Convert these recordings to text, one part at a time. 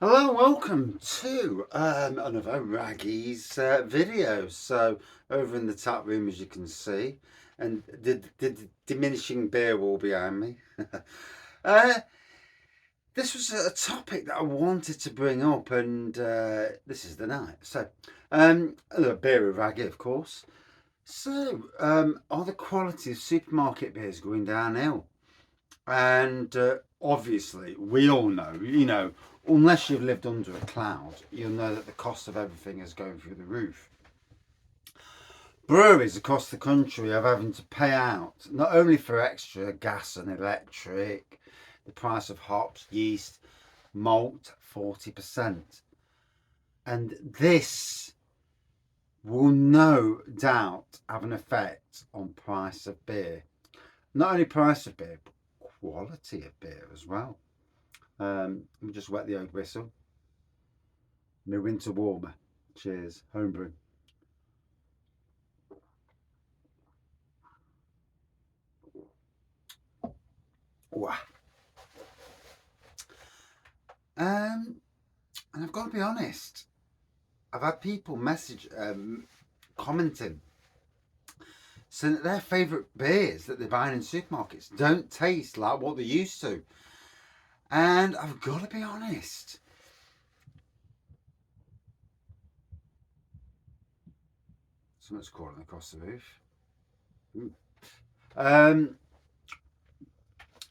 Hello and welcome to another Wraggy's video. So over in the tap room, as you can see, and the diminishing beer wall behind me. uh, this was a topic that I wanted to bring up, and this is the night. So, a beer of Wraggy, of course. So, are the quality of supermarket beers going downhill? And obviously, we all know, unless you've lived under a cloud, you'll know that the cost of everything is going through the roof. Breweries across the country are having to pay out not only for extra gas and electric, the price of hops, yeast, malt, 40%. And this will no doubt have an effect on price of beer. Not only price of beer, but quality of beer as well. Let me just wet the oak whistle. My winter warmer. Cheers. Homebrew. Wow. And I've got to be honest. I've had people commenting, saying that their favourite beers that they're buying in supermarkets don't taste like what they used to. And I've got to be honest. Someone's crawling across the roof. Ooh.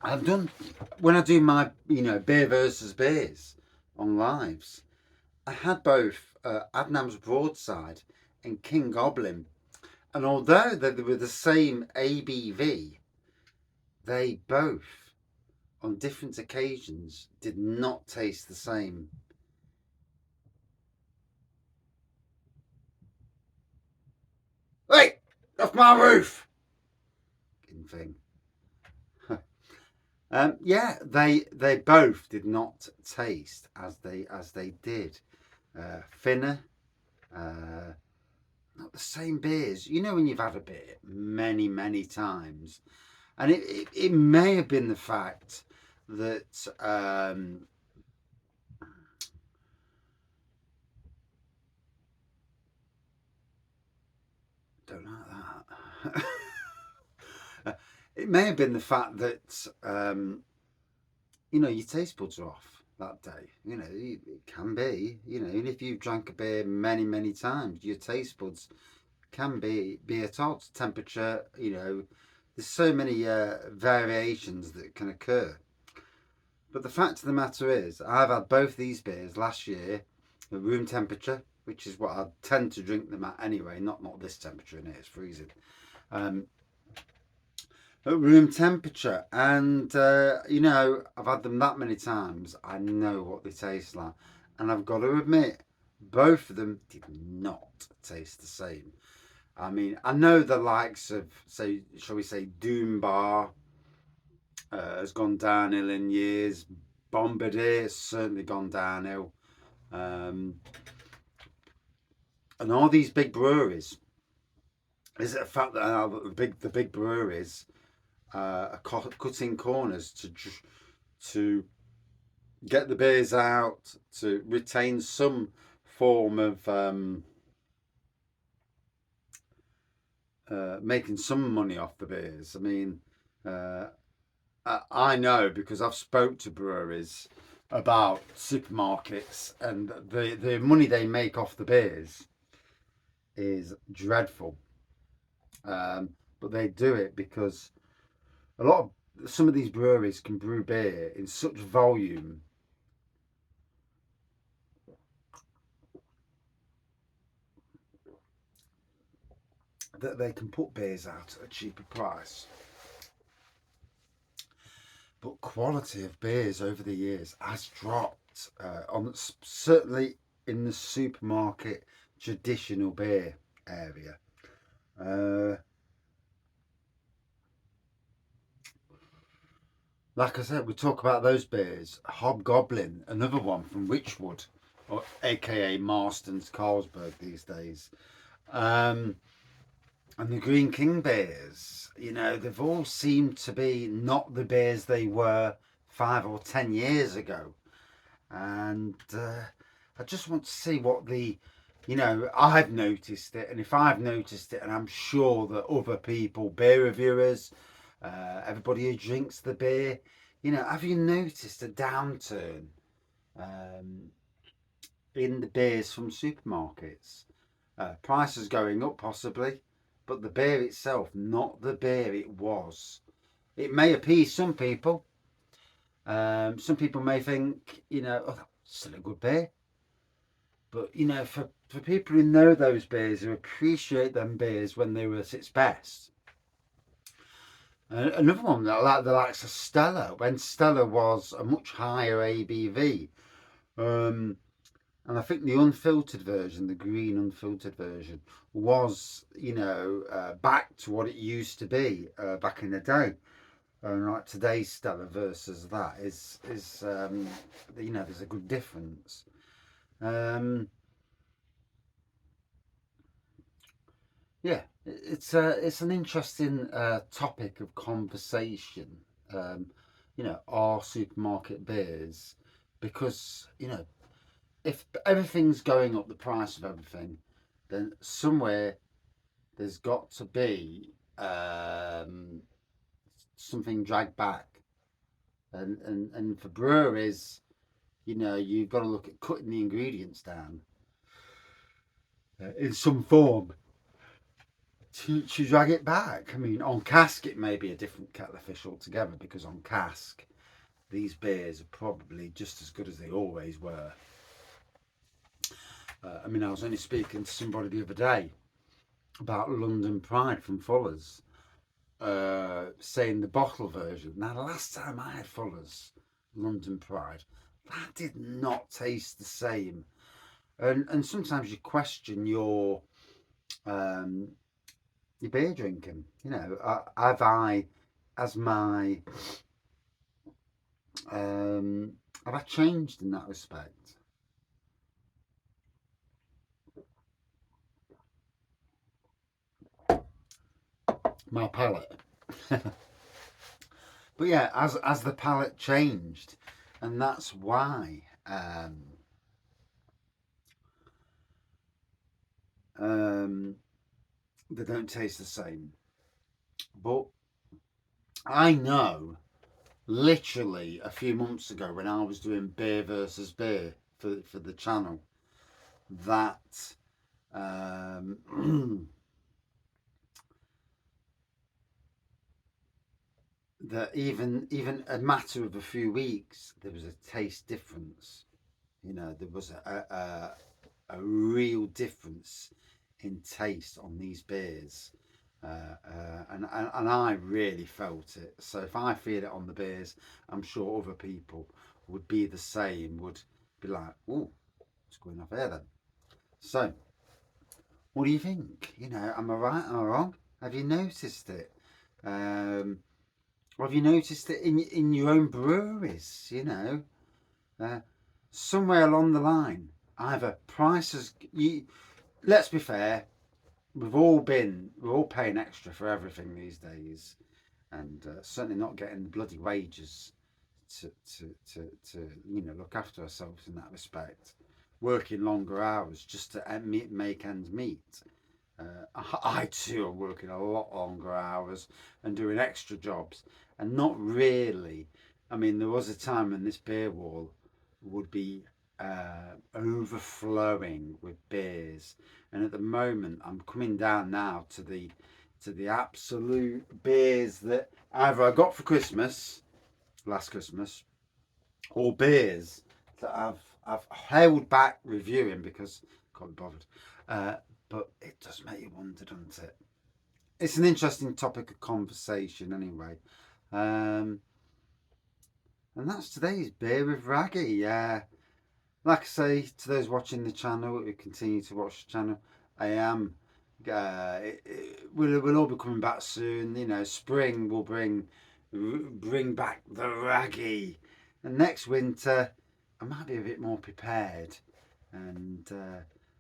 I've done, when I do my beer versus beers on lives, I had both Adnam's Broadside and King Goblin, and although they were the same ABV, they both on different occasions did not taste the same. Hey, off my roof! Thing. Yeah, they both did not taste as they did. Thinner, not the same beers. You know when you've had a beer many times, and it may have been the fact that don't like that. It may have been the fact that your taste buds are off that day. It can be. Even if you've drank a beer many times, your taste buds can be at odds. Temperature. There's so many variations that can occur. But the fact of the matter is, I've had both these beers last year at room temperature, which is what I tend to drink them at anyway. Not this temperature in here; it's freezing. At room temperature, and I've had them that many times. I know what they taste like, and I've got to admit, both of them did not taste the same. I mean, I know the likes of, say, shall we say, Doom Bar has gone downhill in years. Bombardier has certainly gone downhill. And all these big breweries, is it a fact that the big breweries are cutting corners to get the beers out, to retain some form of making some money off the beers. I mean, I know because I've spoke to breweries about supermarkets, and the money they make off the beers is dreadful. But they do it because some of these breweries can brew beer in such volume that they can put beers out at a cheaper price. But quality of beers over the years has dropped certainly in the supermarket traditional beer area. Like I said, we talk about those beers. Hobgoblin, another one from Witchwood, or aka Marston's Carlsberg these days. And the Green King beers, they've all seemed to be not the beers they were 5 or 10 years ago. and I just want to see what I've noticed it, and if I've noticed it, and I'm sure that other people, beer reviewers, everybody who drinks the beer, have you noticed a downturn um, in the beers from supermarkets? Prices going up possibly, but the beer itself, not the beer it was. It may appease some people. Some people may think, oh, that's still a good beer. But, for people who know those beers, who appreciate them beers when they were at its best. Another one that like the likes of Stella, when Stella was a much higher ABV. And I think the unfiltered version, the green unfiltered version, was, back to what it used to be back in the day. Like today's Stella versus that is there's a good difference. Yeah, it's an interesting topic of conversation. Um, are supermarket beers, because if everything's going up, the price of everything, then somewhere there's got to be something dragged back, and for breweries, you've got to look at cutting the ingredients down in some form to drag it back. I mean, on cask it may be a different kettle of fish altogether, because on cask these beers are probably just as good as they always were. I mean, I was only speaking to somebody the other day about London Pride from Fuller's, saying the bottle version. Now, the last time I had Fuller's London Pride, that did not taste the same. And sometimes you question your beer drinking. Have I, as my have I changed in that respect? My palate. But yeah, as the palate changed, and that's why they don't taste the same. But I know, literally a few months ago when I was doing beer versus beer for the channel, that that even a matter of a few weeks, there was a taste difference. There was a real difference in taste on these beers. And I really felt it. So if I feel it on the beers, I'm sure other people would be the same, would be like, oh, what's going on there then? So, what do you think? Am I right? Am I wrong? Have you noticed it? Have you noticed it in your own breweries? Uh, somewhere along the line, either prices. Let's be fair. We're all paying extra for everything these days, and certainly not getting the bloody wages to look after ourselves in that respect. Working longer hours just to make ends meet. I too are working a lot longer hours and doing extra jobs, and not really. I mean, there was a time when this beer wall would be overflowing with beers, and at the moment I'm coming down now to the absolute beers that either I got for Christmas last Christmas, or beers that I've held back reviewing because I can't be bothered. But it does make you wonder, doesn't it? It's an interesting topic of conversation, anyway. Um, and that's today's beer with Wraggy. Like I say, to those watching the channel, who continue to watch the channel, I am. We'll all be coming back soon. Spring will bring back the Wraggy, and next winter I might be a bit more prepared, and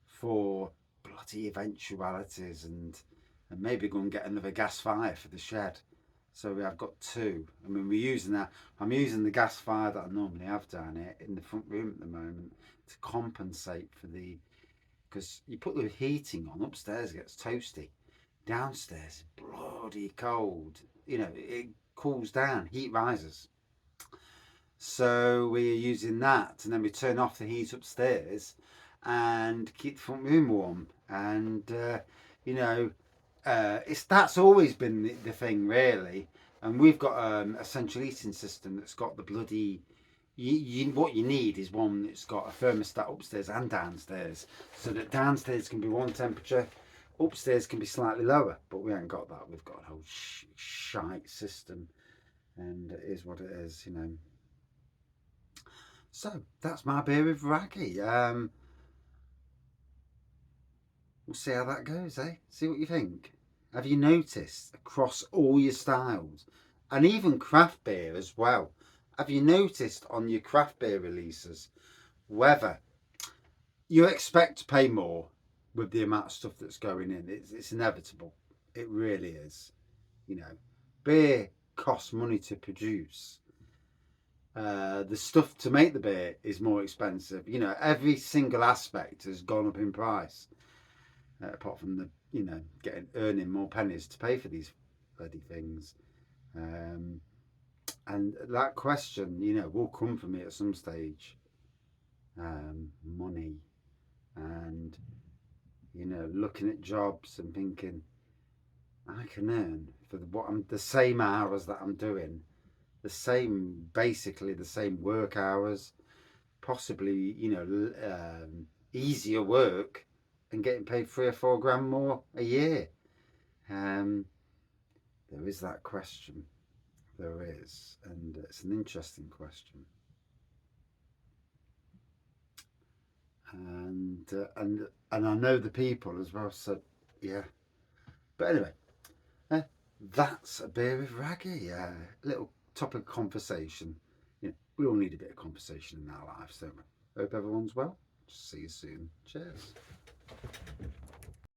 for bloody eventualities, and maybe go and get another gas fire for the shed. So I've got two. I mean, we're using that. I'm using the gas fire that I normally have down here in the front room at the moment to compensate for the, because you put the heating on upstairs, it gets toasty. Downstairs, bloody cold. You know, it cools down, heat rises. So we're using that, and then we turn off the heat upstairs and keep the front room warm. And you know, it's that's always been the thing, really. And we've got a central heating system that's got the bloody. What you need is one that's got a thermostat upstairs and downstairs, so that downstairs can be one temperature, upstairs can be slightly lower. But we haven't got that. We've got a whole shite system, and it is what it is, you know. So that's my beer with Wraggy. We'll see how that goes, eh? See what you think. Have you noticed across all your styles, and even craft beer as well? Have you noticed on your craft beer releases whether you expect to pay more with the amount of stuff that's going in? It's inevitable. It really is. You know, beer costs money to produce. The stuff to make the beer is more expensive. You know, every single aspect has gone up in price, apart from the earning more pennies to pay for these bloody things. Um, and that question, will come for me at some stage. Money, and looking at jobs and thinking I can earn for the same hours that I'm doing, basically the same work hours, possibly easier work, and getting paid 3 or 4 grand more a year. Um, there is that question. There is, and it's an interesting question. And I know the people as well. So yeah. But anyway, uh, that's a beer with Wraggy. Little topic of conversation. We all need a bit of conversation in our lives, don't we? Hope everyone's well. See you soon. Cheers.